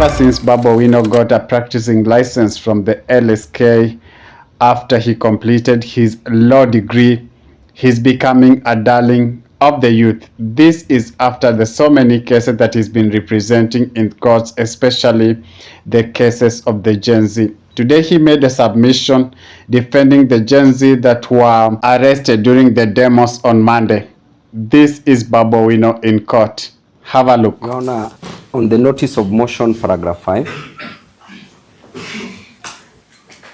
Ever since Babu Owino got a practicing license from the LSK after he completed his law degree, he's becoming a darling of the youth. This is after the so many cases that he's been representing in courts, especially the cases of the Gen Z. Today he made a submission defending the Gen Z that were arrested during the demos on Monday. This is Babu Owino in court. Have a look. Your Honor, on the notice of motion, paragraph 5,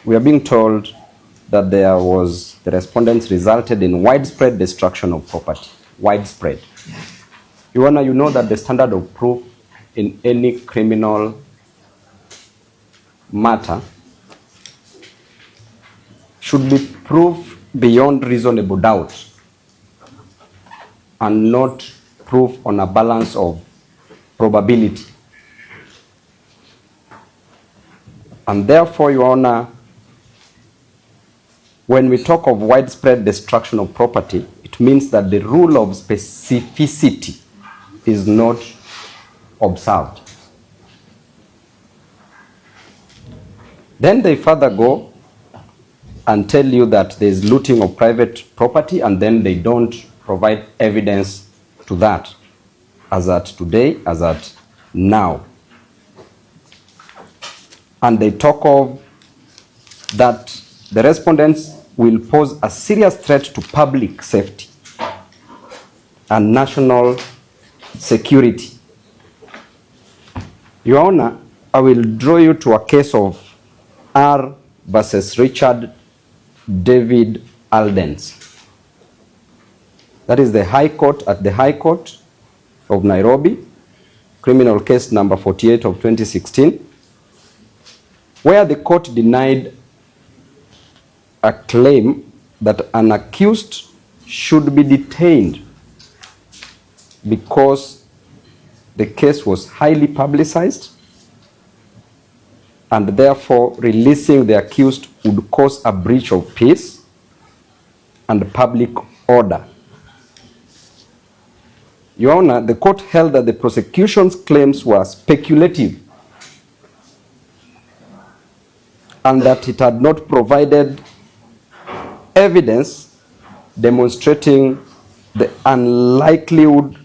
we are being told that the respondents resulted in widespread destruction of property. Widespread. Your Honor, you know that the standard of proof in any criminal matter should be proof beyond reasonable doubt and not proof on a balance of probability. And therefore, Your Honor, when we talk of widespread destruction of property, it means that the rule of specificity is not observed. Then they further go and tell you that there is looting of private property, and then they don't provide evidence to that, as at today, as at now. And they talk of that the respondents will pose a serious threat to public safety and national security. Your Honor, I will draw you to a case of R versus Richard David Aldens. That is the High Court at the High Court of Nairobi, criminal case number 48 of 2016, where the court denied a claim that an accused should be detained because the case was highly publicized, and therefore releasing the accused would cause a breach of peace and public order. Your Honor, the court held that the prosecution's claims were speculative and that it had not provided evidence demonstrating the unlikelihood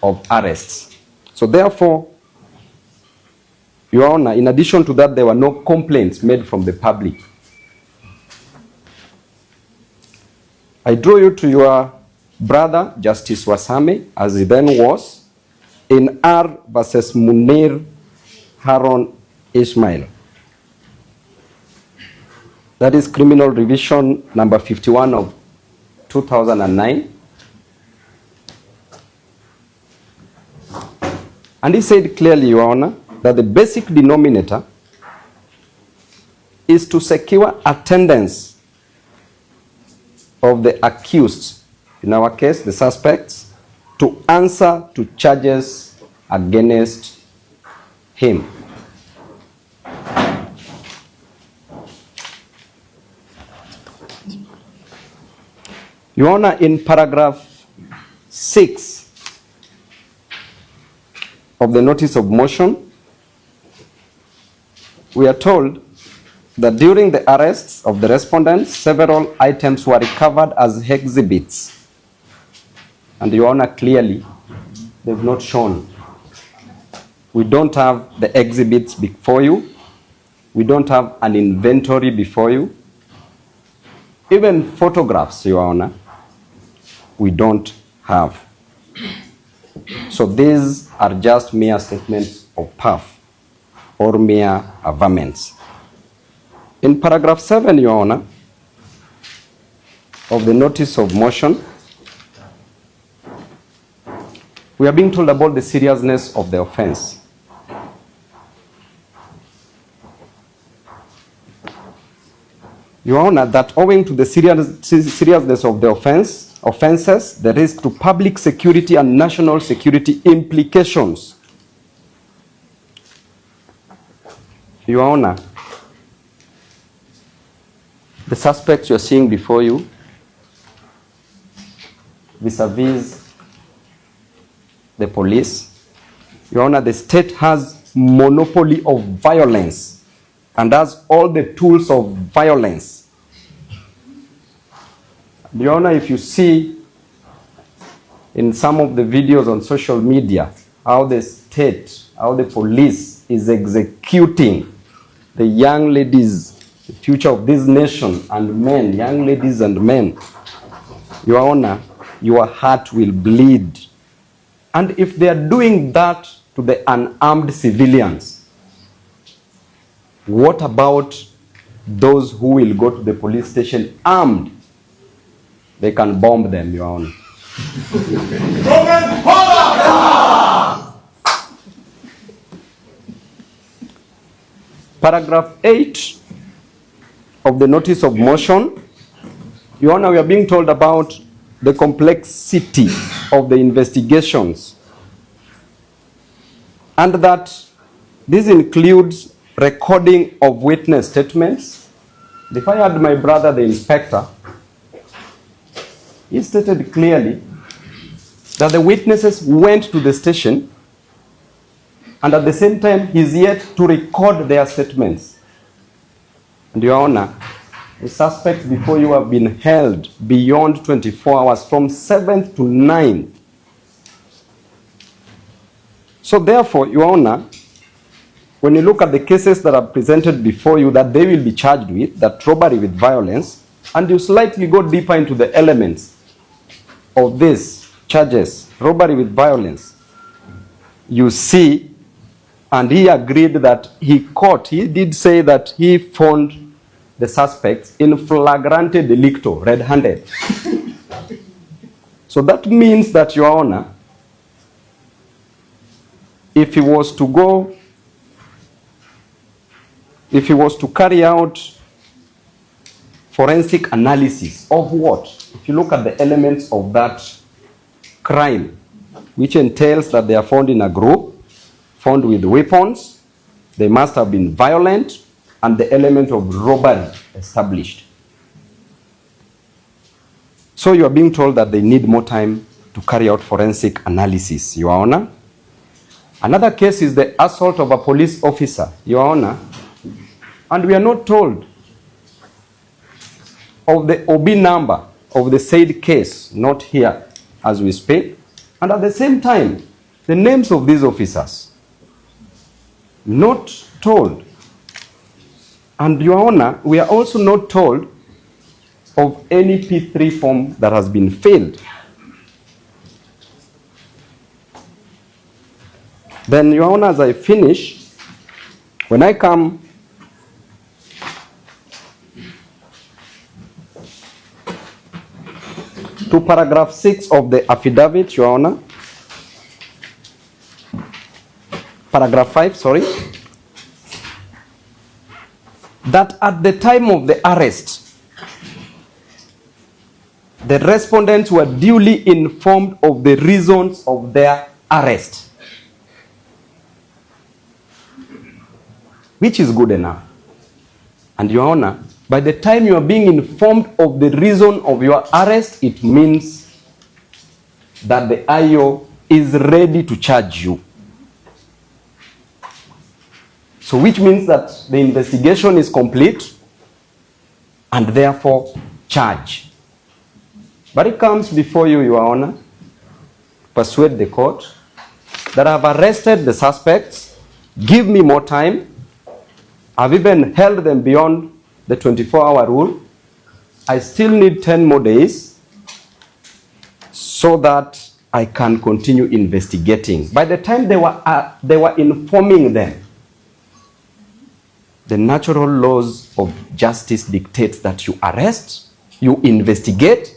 of arrests. So therefore, Your Honor, in addition to that, there were no complaints made from the public. I draw you to your brother, Justice Wasame, as he then was, in R versus Munir Haron Ismail. That is criminal revision number 51 of 2009. And he said clearly, Your Honor, that the basic denominator is to secure attendance of the accused, in our case, the suspects, to answer to charges against him. Your Honor, in paragraph 6 of the notice of motion, we are told that during the arrests of the respondents, several items were recovered as exhibits. And Your Honor, clearly, they've not shown. We don't have the exhibits before you. We don't have an inventory before you. Even photographs, Your Honor, we don't have. So these are just mere statements of puff or mere averments. In paragraph 7, Your Honor, of the notice of motion, we are being told about the seriousness of the offense. Your Honor, that owing to the seriousness of the offenses, the risk to public security and national security implications. Your Honor, the suspects you are seeing before you, vis-a-vis the police, Your Honor, the state has monopoly of violence and has all the tools of violence. Your Honor, if you see in some of the videos on social media how the state, how the police is executing the young ladies, the future of this nation, and men, young ladies and men, Your Honor, your heart will bleed. And if they are doing that to the unarmed civilians, what about those who will go to the police station armed? They can bomb them, Your Honor. Paragraph 8 of the notice of motion, Your Honor, we are being told about the complexity of the investigations and that this includes recording of witness statements. If I had my brother, the inspector, he stated clearly that the witnesses went to the station and at the same time he's yet to record their statements. And Your Honor, the suspects before you have been held beyond 24 hours from 7th to 9th. So therefore, Your Honor, when you look at the cases that are presented before you that they will be charged with, that robbery with violence, and you slightly go deeper into the elements of these charges, robbery with violence, you see, and he agreed that he did say that he found the suspects in flagrante delicto, red-handed. So that means that, Your Honor, if he was to carry out forensic analysis of what? If you look at the elements of that crime, which entails that they are found in a group, found with weapons, they must have been violent, and the element of robbery established. So you are being told that they need more time to carry out forensic analysis, Your Honor. Another case is the assault of a police officer, Your Honor, and we are not told of the OB number of the said case, not here as we speak, and at the same time, the names of these officers, not told. And Your Honor, we are also not told of any P3 form that has been filled. Then, Your Honor, as I finish, when I come to paragraph 6 of the affidavit, Your Honor, paragraph 5, sorry, that at the time of the arrest, the respondents were duly informed of the reasons of their arrest, which is good enough. And Your Honor, by the time you are being informed of the reason of your arrest, it means that the IO is ready to charge you. So which means that the investigation is complete and therefore charge. But it comes before you, Your Honor, persuade the court that I have arrested the suspects, give me more time. I've even held them beyond the 24-hour rule. I still need 10 more days so that I can continue investigating. By the time they were informing them, the natural laws of justice dictates that you arrest, you investigate,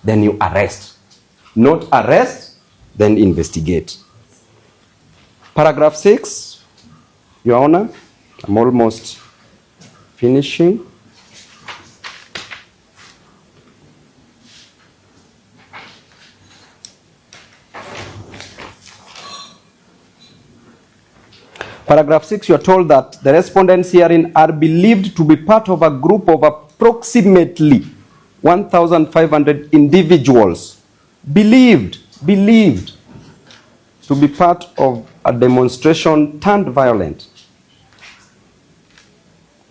then you arrest. Not arrest, then investigate. Paragraph 6, Your Honor, I'm almost finishing. Paragraph 6, you are told that the respondents herein are believed to be part of a group of approximately 1,500 individuals. Believed to be part of a demonstration turned violent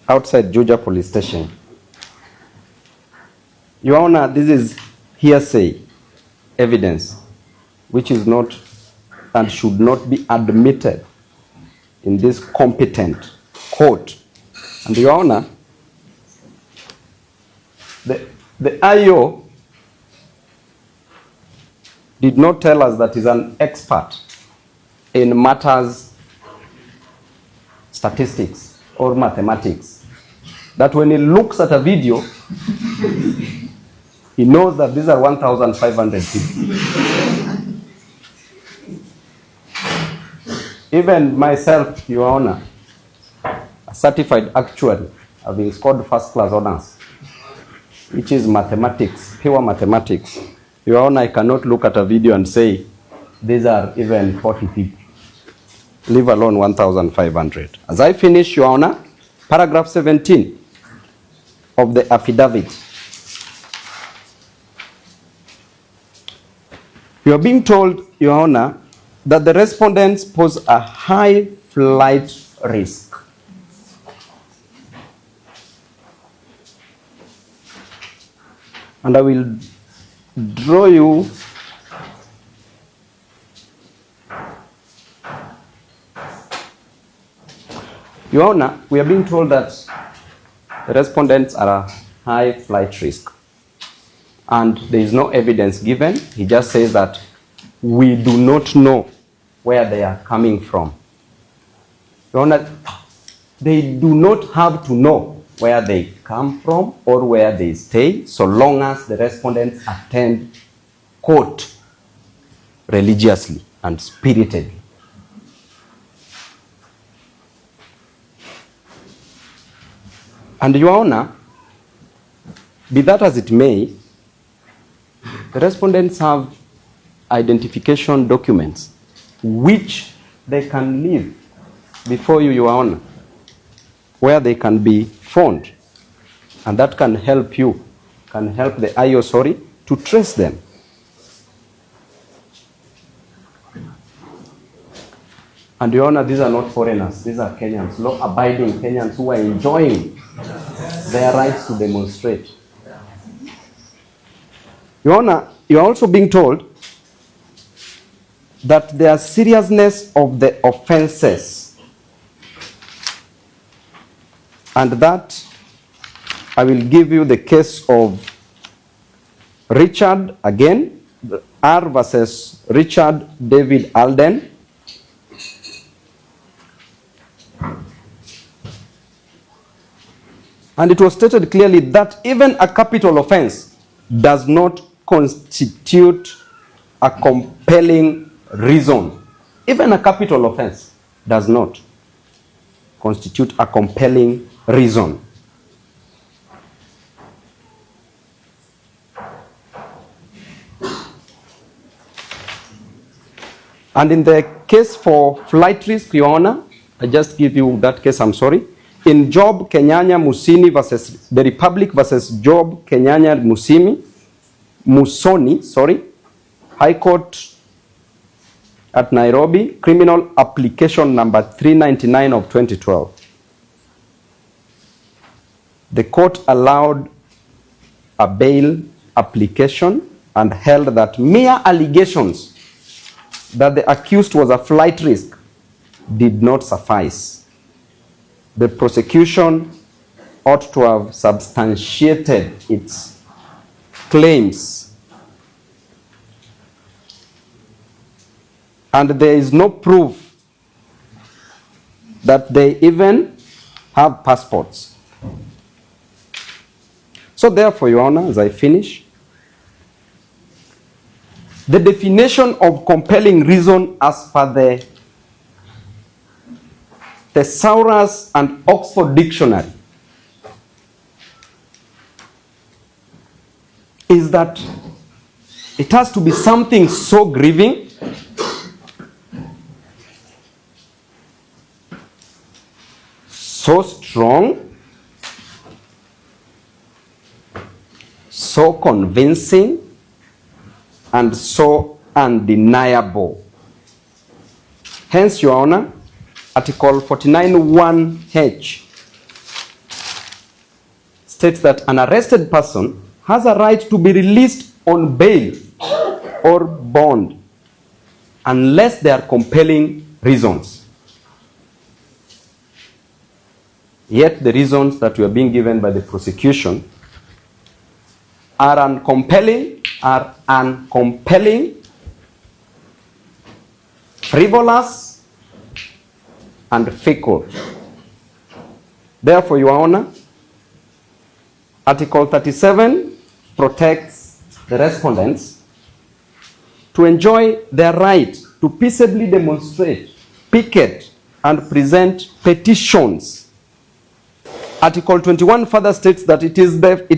outside Juja police station. Your Honor, this is hearsay evidence which is not and should not be admitted in this competent court. And Your Honor, the IO did not tell us that he's an expert in matters statistics or mathematics. That when he looks at a video, he knows that these are 1,500 people. Even myself, Your Honor, a certified actuary, having scored first class honors, which is mathematics, pure mathematics. Your Honor, I cannot look at a video and say, these are even 40 people, leave alone 1,500. As I finish, Your Honor, paragraph 17 of the affidavit. You are being told, Your Honor, that the respondents pose a high flight risk. And I will draw you Your Honor, we are being told that the respondents are a high flight risk. And there is no evidence given. He just says that we do not know where they are coming from. Your Honor, they do not have to know where they come from or where they stay, so long as the respondents attend court religiously and spiritedly. And Your Honor, be that as it may, the respondents have identification documents which they can leave before you, Your Honor, where they can be found. And that can help you, can help the IO, to trace them. And Your Honor, these are not foreigners, these are Kenyans, law-abiding Kenyans who are enjoying their rights to demonstrate. Your Honor, you are also being told that the seriousness of the offenses, and that I will give you the case of Richard, again, R versus Richard David Alden. And it was stated clearly that even a capital offense does not constitute a compelling reason. Even a capital offense does not constitute a compelling reason. And in the case for flight risk, Your Honor, I just give you that case, I'm sorry. In Job Kenyanya Musini versus the Republic versus Job Kenyanya Musoni, High Court at Nairobi, criminal application number 399 of 2012. The court allowed a bail application and held that mere allegations that the accused was a flight risk did not suffice. The prosecution ought to have substantiated its claims. And there is no proof that they even have passports. So therefore, Your Honor, as I finish, the definition of compelling reason as per the Thesaurus and Oxford Dictionary is that it has to be something so grieving, so strong, so convincing, and so undeniable Hence, Your Honor, Article 49(1)H states that an arrested person has a right to be released on bail or bond unless there are compelling reasons. Yet the reasons that were being given by the prosecution are uncompelling, frivolous, and fickle. Therefore, Your Honor, Article 37 protects the respondents to enjoy their right to peaceably demonstrate, picket, and present petitions. Article 21 further states that it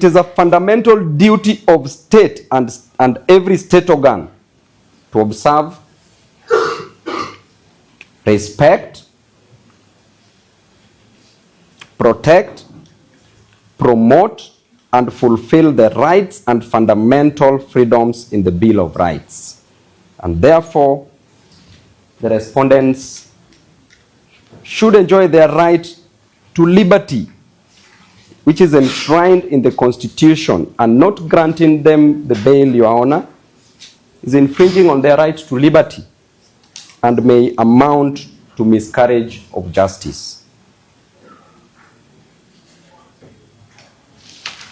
is a fundamental duty of state and every state organ to observe, respect, protect, promote, and fulfill the rights and fundamental freedoms in the Bill of Rights. And therefore, the respondents should enjoy their right to liberty, which is enshrined in the Constitution, and not granting them the bail, Your Honor, is infringing on their right to liberty and may amount to miscarriage of justice.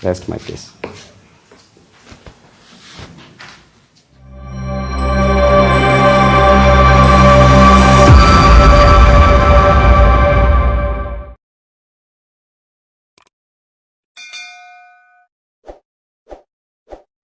Rest my case.